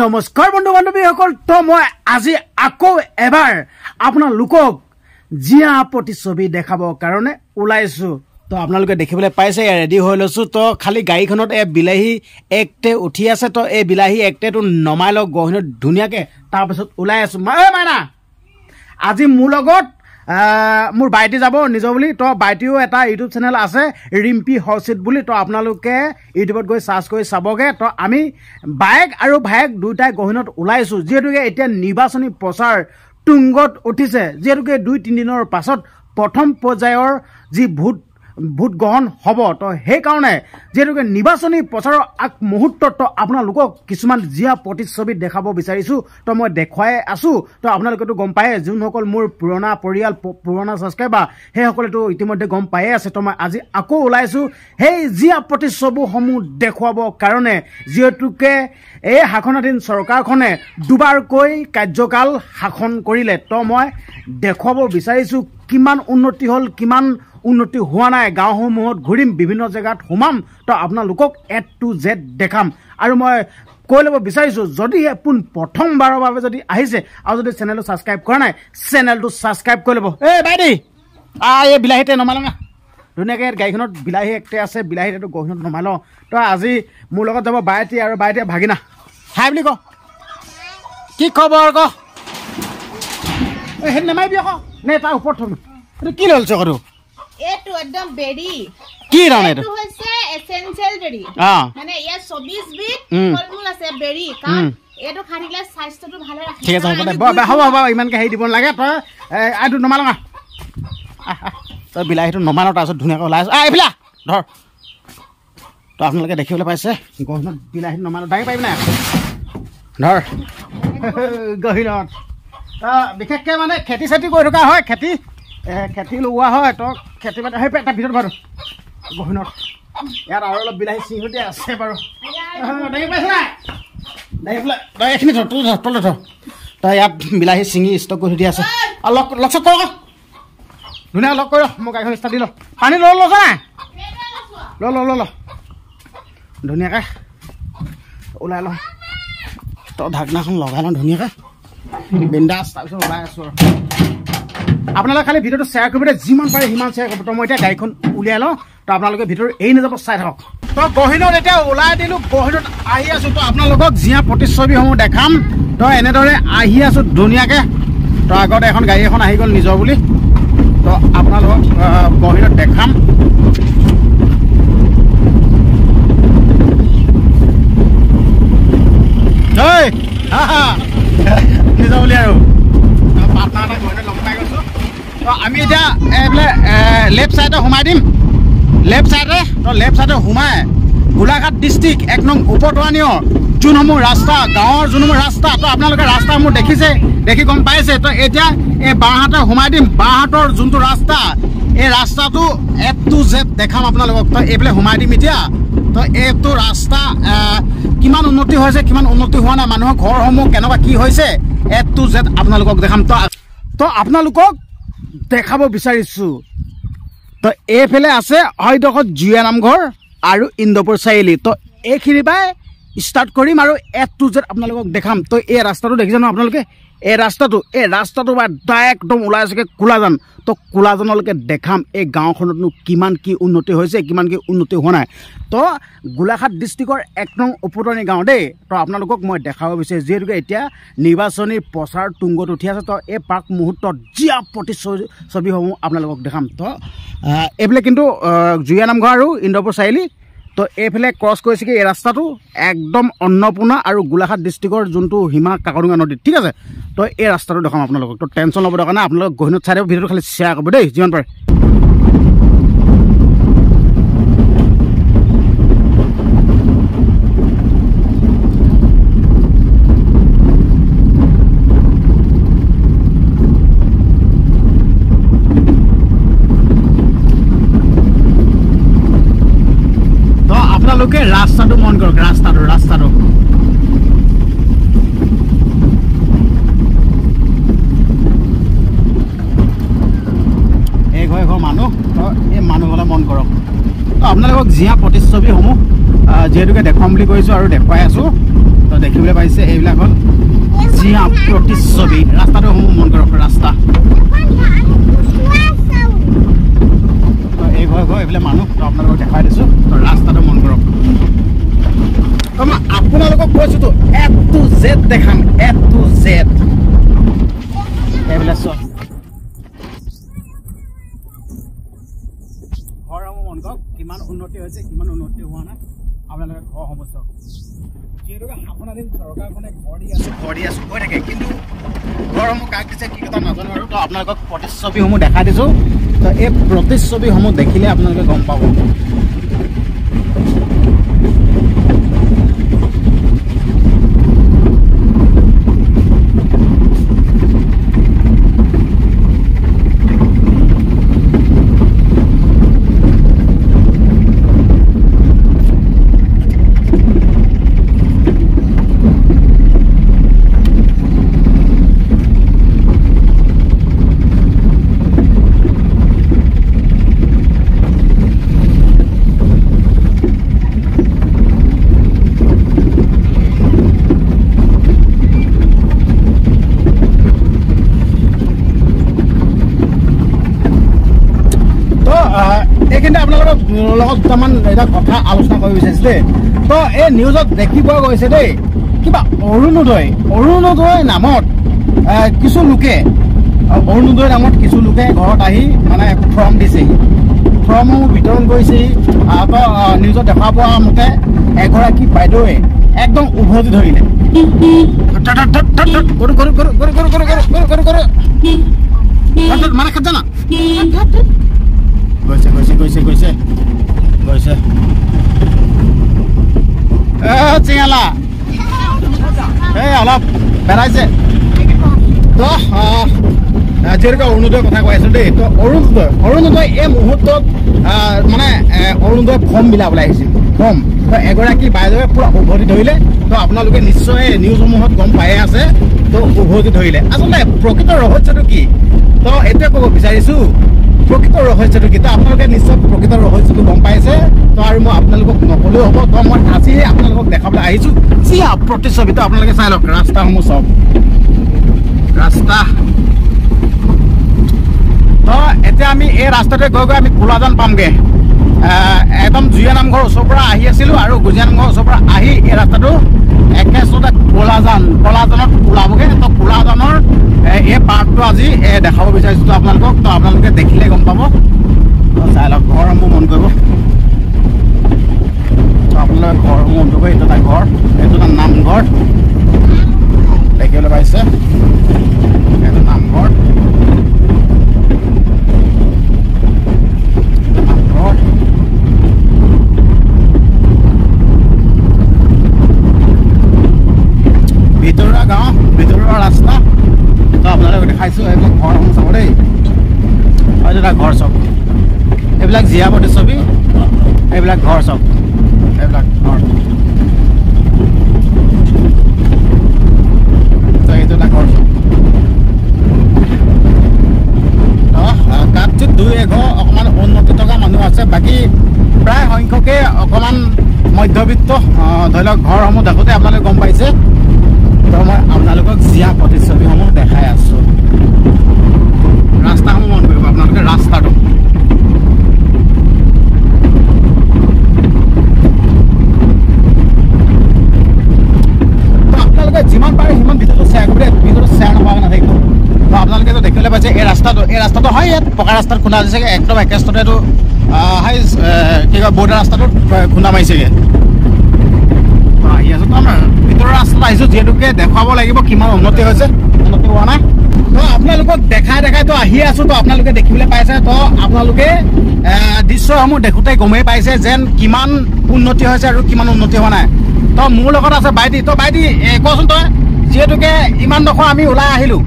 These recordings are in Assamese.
নমস্কাৰ বন্ধু বান্ধৱীসকল তো মই আজি আকৌ এবাৰ আপোনালোকক জিয়া প্ৰতিচ্ছবি দেখাবৰ কাৰণে ওলাইছো তো আপোনালোকে দেখিবলৈ পাইছে ৰেডি হৈ লৈছো তো খালি গাড়ীখনত এ বিলাহী একটে উঠি আছে তো এই বিলাহী একটেটো নমাই লওক গহনত ধুনীয়াকে তাৰ পিছত ওলাই আছো মাইনা আজি মোৰ লগত মোৰ বাইটি যাব নিজৰ বুলি তো বাইটিও এটা ইউটিউব চেনেল আছে ৰিম্পি হৰচিত বুলি তো আপোনালোকে ইউটিউবত গৈ সাৰ্চ কৰি চাবগে তো আমি বাইক আৰু ভাইক দুইটাই গহনত ওলাইছো যেহেতুকে এতিয়া নিৰ্বাচনী প্ৰচাৰ তুংগত উঠিছে যেহেতুকে 2-3 দিনৰ পাছত প্ৰথম পৰ্যায়ৰ যি ভোট গ্ৰহণ হ'ব তো সেই কাৰণে যেহেতুকে নিৰ্বাচনী প্ৰচাৰৰ আগ মুহূৰ্তত আপোনালোকক কিছুমান জিয়া প্ৰতিচ্ছবি দেখাব বিচাৰিছো তো মই দেখুৱাই আছো তো আপোনালোকেতো গম পায় যোনসকল মোৰ পুৰণা পৰিয়াল পুৰণা ছাবস্ক্ৰাইবাৰ সেইসকলেতো ইতিমধ্যে গম পায়ে আছে তো মই আজি আকৌ ওলাইছো সেই জিয়া প্ৰতিচ্ছবিসমূহ দেখুৱাবৰ কাৰণে যেহেতুকে এই শাসনাধীন চৰকাৰখনে দুবাৰকৈ কাৰ্যকাল শাসন কৰিলে তো মই দেখুৱাব বিচাৰিছো কিমান উন্নতি হ'ল কিমান উন্নতি হোৱা নাই গাঁওসমূহত ঘূৰিম বিভিন্ন জেগাত সোমাম তো আপোনালোকক A to Z দেখাম আৰু মই কৈ ল'ব বিচাৰিছো যদি আপোন প্ৰথমবাৰৰ বাবে যদি আহিছে আৰু যদি চেনেলটো ছাবস্ক্ৰাইব কৰা নাই চেনেলটো ছাবস্ক্ৰাইব কৰি ল'ব এই বাইদি এই বিলাহীতে নমালঙা ধুনীয়াকৈ গাড়ীখনত বিলাহী একটে আছে বিলাহীটো গহীনত নমাই লওঁ তো আজি মোৰ লগত যাব বাইটি আৰু বাইটি ভাগিনা হাই বুলি ক কি খবৰ ক সেই নেমাৰিবি আকৌ নে তাৰ ওপৰত থ'ম এইটো কি লৈছ কৰো এটো একদম বেৰি কি ৰানে এটো হৈছে এসেনশিয়াল বেৰি মানে ইয়া 24 বিট ফলমূল আছে বেৰি কাৰণ এটো খাৰিলে স্বাস্থ্যটো ভালে ৰাখে ঠিক আছে হ'ব ইমানকে হেৰি দিব নালাগে তই আইটো নমালঙা তই বিলাহীটো নমাল তাৰপিছত ধুনীয়াকৈ ওলাই আছ এইফালে ধৰ তো আপোনালোকে দেখিবলৈ পাইছে গহীনত বিলাহীটো নমাল দাঙি পাৰিবি নাই ধৰ গহীনত বিশেষকৈ মানে খেতি চেতি কৰি থকা হয় খেতি লগোৱা হয় তো খেতি বাতি সেই এটা ভিতৰত বাৰু গহীনত ইয়াত আৰু অলপ বিলাহী চিঙুটি আছে বাৰু দেখি পাইছে নাই দেখি পেলাই তই এইখিনি ধৰ তলে ধৰ তই ইয়াত বিলাহী চিঙি ষ্টক কৰি দি আছে আৰু লগ চক কৰ ধুনীয়া লগ কৰি মই গাড়ীখন ষ্টাৰ্ট দি ল পানী লৈছ নাই ল ধুনীয়াকৈ ওলাই লওঁ তই ঢাকনাখন লগাই লওঁ ধুনীয়াকৈ বিন্দাছ তাৰপিছত ওলাই আছোঁ আৰু আপোনালোকে খালি ভিডিঅ'টো শ্বেয়াৰ কৰিব যিমান পাৰে সিমান শ্বেয়াৰ কৰিব তো মই এতিয়া গাড়ীখন উলিয়াই লওঁ তো আপোনালোকে ভিডিঅ'টো এৰি নাযাব চাই থাকক তো গহীনত এতিয়া ওলাই দিলোঁ গহীনত আহি আছোঁ তো আপোনালোকক জিয়া প্ৰতিচ্ছবিসমূহ দেখাম তো এনেদৰে আহি আছোঁ ধুনীয়াকৈ তো আগতে এখন গাড়ী এখন আহি গ'ল নিজৰ বুলি তো আপোনালোকক গহীনত দেখাম নিজৰ বুলি আৰু পাৰ্টনাৰ এটা গহীনত লগ পাই গৈছোঁ আমি এতিয়া এইফালে লেফ্ট ছাইডে সোমাই দিম লেফ্ট ছাইডে সোমাই গোলাঘাট ডিষ্ট্ৰিক্ট 1 নং উপতৰাণীয় যোনসমূহ ৰাস্তা গাঁৱৰ যোনসমূহ ৰাস্তা তো আপোনালোকে ৰাস্তাসমূহ দেখিছে দেখি গম পাইছে তো এতিয়া এই বাঁহাতে সোমাই দিম বাঁহাতৰ যোনটো ৰাস্তা এই ৰাস্তাটো A to Z দেখাম আপোনালোকক তো এইফালে সোমাই দিম এতিয়া তো এইটো ৰাস্তা কিমান উন্নতি হৈছে কিমান উন্নতি হোৱা নাই মানুহৰ ঘৰসমূহ কেনেকুৱা কি হৈছে A to Z আপোনালোকক দেখাম তো আপোনালোকক দেখাব বিচাৰিছো তো এইফালে আছে হয়ডোখৰত জিয়া নামঘৰ আৰু ইন্দ্ৰপুৰ চাৰিআলি তো এইখিনি পাই ষ্টাৰ্ট কৰিম আৰু A to Z আপোনালোকক দেখাম তো এই ৰাস্তাটো দেখিছে ন আপোনালোকে এই ৰাস্তাটো বা ডাইৰেক্ট একদম ওলাই আছে কোলাজান তো কোলাজানলৈকে দেখাম এই গাঁওখনতনো কিমান কি উন্নতি হৈছে কিমান কি উন্নতি হোৱা নাই তো গোলাঘাট ডিষ্ট্ৰিক্টৰ 1 নং উপতৰণী গাঁও দেই তো আপোনালোকক মই দেখাব বিচাৰিছোঁ যিহেতুকে এতিয়া নিৰ্বাচনী প্ৰচাৰ তুংগত উঠি আছে তো এই প্ৰাক মুহূৰ্তত জিয়া প্ৰতিচ্ছবিসমূহ আপোনালোকক দেখাম তো এইফালে কিন্তু জুয়া নামঘৰ আৰু ইন্দ্ৰপুৰ চাৰিআলি তো এইফালে ক্ৰছ কৰিছে কি এই ৰাস্তাটো একদম অন্নপূৰ্ণা আৰু গোলাঘাট ডিষ্ট্ৰিক্টৰ যোনটো হিমা কাকডুঙা নদী ঠিক আছে তো এই ৰাস্তাটো দেখাম আপোনালোকক তো টেনশ্যন ল'ব দৰকাৰ নাই আপোনালোক গহীনত চাই দিব ভিডিঅ'টো খালি শ্বেয়াৰ কৰিব দেই যিমান পাৰে আপোনালোকে ৰাস্তাটো মন কৰক ৰাস্তাটো ঘৰ মানুহ এই মানুহলৈ মন কৰক আপোনালোকক জিয়া প্ৰতিচ্ছবিসমূহ যেহেতুকে দেখুৱাম বুলি কৈছোঁ আৰু দেখুৱাই আছোঁ তো দেখিবলৈ পাইছে এইবিলাক হ'ল জিয়া প্ৰতিচ্ছবি ৰাস্তাটো মন কৰক ৰাস্তা তো এই ঘৰ এইফালে মানুহ তো আপোনালোকক দেখাই দিছোঁ তো ৰাস্তাটো মন কৰক তো মই আপোনালোকক কৈছোঁ তো A to Z দেখাম A to Z এইবিলাক চব ঘৰসমূহ মন কৰক কিমান উন্নতি হৈছে কিমান উন্নতি হোৱা নাই আপোনালোকে ঘৰসমূহ চাওক যিহেতুকে আপোনাদিন চৰকাৰখনে ঘৰ দি আছোঁ কৈ থাকে কিন্তু ঘৰসমূহ কাক দিছে কি কথা নাজানো আৰু তো আপোনালোকক প্ৰতিচ্ছবিসমূহ দেখাই দিছোঁ তো এই প্ৰতিচ্ছবিসমূহ দেখিলে আপোনালোকে গম পাব এইখিনিতে আপোনালোকৰ লগত দুটামান এটা কথা আলোচনা কৰিব বিচাৰিছোঁ দেই তো এই নিউজত দেখি পোৱা গৈছে দেই কিবা অৰুণোদয় নামত কিছু লোকে ঘৰত আহি মানে ফৰ্ম দিছেহি ফৰ্মসমূহ বিতৰণ কৰিছেহি তো নিউজত দেখা পোৱা মতে এগৰাকী বাইদেৱে একদম উভতি ধৰিলে মানে খাত জানা গৈছে চিঙালা এই অলপ বেড়াইছে তো যিহেতুকে অৰুণোদয়ৰ কথা কৈ আছো দেই তো অৰুণোদয় এই মুহূৰ্তত মানে অৰুণোদয় ফৰ্ম বিলাবলৈ আহিছিল ফৰ্ম তো এগৰাকী বাইদেৱে পুৰা উভতি ধৰিলে তো আপোনালোকে নিশ্চয় নিউজসমূহত গম পায়ে আছে তো উভতি ধৰিলে আচলতে প্ৰকৃত ৰহস্যটো কি তো এইটোৱে ক'ব বিচাৰিছোঁ প্ৰকৃত ৰহস্যটো কি তো আপোনালোকে নিশ্চয় প্ৰকৃত ৰহস্যটো গম পাইছে তো আৰু মই আপোনালোকক নকলেও হ'ব তো মই আজি আপোনালোকক দেখাবলৈ আহিছোঁ যি প্ৰতিচ্ছবি তো আপোনালোকে চাই লওক ৰাস্তাসমূহ চব ৰাস্তা তো এতিয়া আমি এই ৰাস্তাতে গৈ আমি কোলাজান পামগৈ একদম জুইয়া নামঘৰৰ ওচৰৰ পৰা আহি আছিলোঁ আৰু গুজিয়া নামঘৰৰ ওচৰৰ পৰা আহি এই ৰাস্তাটো একেচতে কোলাজানত ওলাবগৈ তো কোলাজানৰ এই পাৰ্কটো আজি দেখাব বিচাৰিছোঁ তো আপোনালোকক তো আপোনালোকে দেখিলে গম পাব চাই লওক ঘৰসমূহ মন কৰিব তো আপোনালোকে ঘৰসমূহ মন কৰিব এইটো এটা ঘৰ এইটো এটা নামঘৰ দেখিবলৈ পাইছে এইটো নামঘৰ ভিতৰুৱা গাঁও ভিতৰুৱা ৰাস্তা তো আপোনালোকে দেখাইছোঁ এইবিলাক ঘৰসমূহ চাব দেই হয়তো এটা ঘৰ চাওক এইবিলাক জিয়া প্ৰতিচ্ছবি এইবিলাক ঘৰ চাওক এইবিলাক ঘৰ তো এইটো এটা ঘৰ চাওক তাত দুই এঘৰ অকণমান উন্নতি থকা মানুহ আছে বাকী প্ৰায় সংখ্যকে অকণমান মধ্যবিত্ত ধৰি লওক ঘৰসমূহ দেখোঁতে আপোনালোকে গম পাইছে তো মই আপোনালোকক জিয়া প্ৰতিচ্ছবিসমূহ দেখাই আছোঁ ৰাস্তাসমূহ মন কৰিব আপোনালোকে ৰাস্তাটো তো আপোনালোকে যিমান পাৰে সিমান ভিতৰত শ্বেয়াৰ নকৰাকৈ নাথাকিব তো আপোনালোকে তো দেখিবলৈ পাইছে এই ৰাস্তাটো হয় ইয়াত পকা ৰাস্তাত খুন্দা দিছেগৈ একদম একেষ্টতে এইটো হাই কি কয় বৰ্ডাৰ ৰাস্তাটোত খুন্দা মাৰিছেগৈ আহি আছোঁ তো আমাৰ ভিতৰৰ ৰাস্তাত আহিছোঁ যিহেতুকে দেখুৱাব লাগিব কিমান উন্নতি হৈছে উন্নতি হোৱা নাই তো আপোনালোকক দেখাই তো আহি আছোঁ তো আপোনালোকে দেখিবলৈ পাইছে তো আপোনালোকে দৃশ্যসমূহ দেখোঁতে গমেই পাইছে যেন কিমান উন্নতি হৈছে আৰু কিমান উন্নতি হোৱা নাই তো মোৰ লগত আছে বাইটি তো বাইটি কচোন তই যিহেতুকে ইমান ডোখৰ আমি ওলাই আহিলোঁ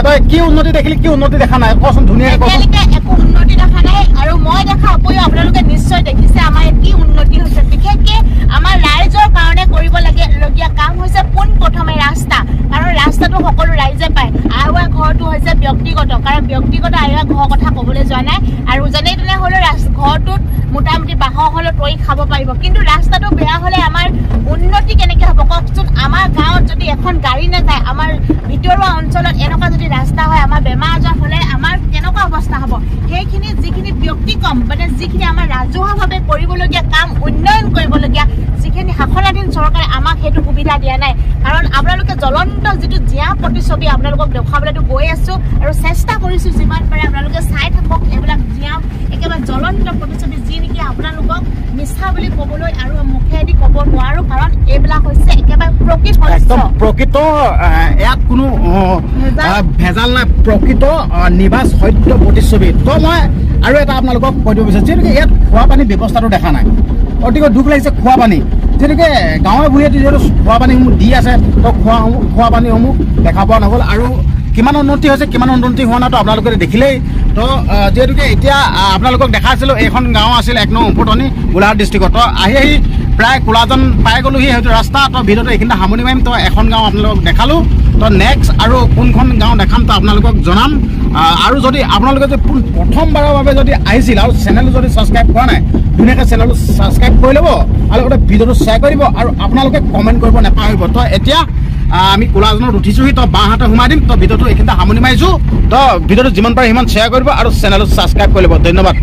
তই কি উন্নতি দেখিলি কি উন্নতি দেখা নাই কচোন ধুনীয়াকৈ কচোন একো উন্নতি দেখা নাই আৰু মই দেখা উপৰিও আপোনালোকে নিশ্চয় দেখিছে আমাৰ কি উন্নতি হৈছে বিশেষকৈ আমাৰ ৰাইজৰ কাৰণে কৰিবলগীয়া কাম হৈছে পোনপ্ৰথমে ৰাস্তা কাৰণ ৰাস্তাটো সকলো ৰাইজে পায় আহুৱা ঘৰটো হৈছে ব্যক্তিগত, কাৰণ ব্যক্তিগত আৰু ঘৰৰ কথা ক'বলৈ যোৱা নাই। আৰু যেনে তেনে হ'লেও ঘৰটোত মোটামুটি বাঁহৰ হ'লেও তৰি খাব পাৰিব, কিন্তু ৰাস্তাটো বেয়া হ'লে আমাৰ উন্নতি কেনেকৈ হ'ব কওকচোন? আমাৰ গাঁৱত যদি এখন গাড়ী নাযায়, আমাৰ ভিতৰুৱা অঞ্চলত এনেকুৱা যদি ৰাস্তা হয়, আমাৰ বেমাৰ আজাৰ হ'লে আমাৰ কেনেকুৱা অৱস্থা হ'ব? সেইখিনি যিখিনি ব্যক্তিক্ৰম মানে যিখিনি আমাৰ ৰাজহুৱাভাৱে কৰিবলগীয়া কাম, উন্নয়ন কৰিবলগীয়া যিখিনি শাসনাধীন চৰকাৰে আমাক সেইটো সুবিধা দিয়া নাই। কাৰণ আপোনালোকে জ্বলন্ত যিটো জীয়া প্ৰতিচ্ছবি আপোনালোকক দেখুৱাবলৈতো গৈ আছো আৰু চেষ্টা কৰিছো যিমান পাৰে আপোনালোকে চাই থাকক এইবিলাক জীয়া একেবাৰে জ্বলন্ত প্ৰতিচ্ছবি, যি নেকি আপোনালোকক মিছা বুলি ক'বলৈ আৰু মুখেদি ক'ব নোৱাৰো, কাৰণ এইবিলাক হৈছে একেবাৰে প্ৰকৃত ইয়াত কোনো ভেজাল নাই, প্ৰকৃত নিবাস সত্য প্ৰতিচ্ছবি। তো মই আৰু এটা আপোনালোকক কৈ দিব বিচাৰিছোঁ, যিহেতুকে ইয়াত খোৱা পানীৰ ব্যৱস্থাটো দেখা নাই, অতিকৈ দুখ লাগিছে খোৱা পানী। যেনেকৈ গাঁৱে ভূঞে যিহেতু খোৱা পানীসমূহ দি আছে, তো খোৱা পানীসমূহ দেখা পোৱা নগ'ল। আৰু কিমান উন্নতি হৈছে কিমান উন্নতি হোৱা নাইতো আপোনালোকে দেখিলেই। তো যিহেতুকে এতিয়া আপোনালোকক দেখাইছিলোঁ, এইখন গাঁও আছিল 1 নং উমপুটনি গোলাঘাট ডিষ্ট্ৰিক্টত। তো আহি প্ৰায় কোলাজন পাই গ'লোহি সেইটো ৰাস্তা। তো ভিডিঅ'টো এইখিনিতে সামৰণি মাৰিম। তো এখন গাঁও আপোনালোকক দেখালোঁ, তো নেক্সট আৰু কোনখন গাঁও দেখাম তো আপোনালোকক জনাম। আৰু যদি আপোনালোকে যদি প্ৰথমবাৰৰ বাবে যদি আহিছিল আৰু চেনেলটো যদি ছাবস্ক্ৰাইব কৰা নাই, ধুনীয়াকৈ চেনেলটো ছাবস্ক্ৰাইব কৰি ল'ব আৰু লগতে ভিডিঅ'টো শ্বেয়াৰ কৰি দিব আৰু আপোনালোকে কমেণ্ট কৰিব নাপাহৰিব। তো এতিয়া আমি কোলাজনত উঠিছোহি, তো বাঁহাতে সোমাই দিম। তো ভিডিঅ'টো এইখিনিতে সামৰণি মাৰিছোঁ। তো ভিডিঅ'টো যিমান পাৰে সিমান শ্বেয়াৰ কৰিব আৰু চেনেলটো ছাবস্ক্ৰাইব কৰি ল'ব। ধন্যবাদ।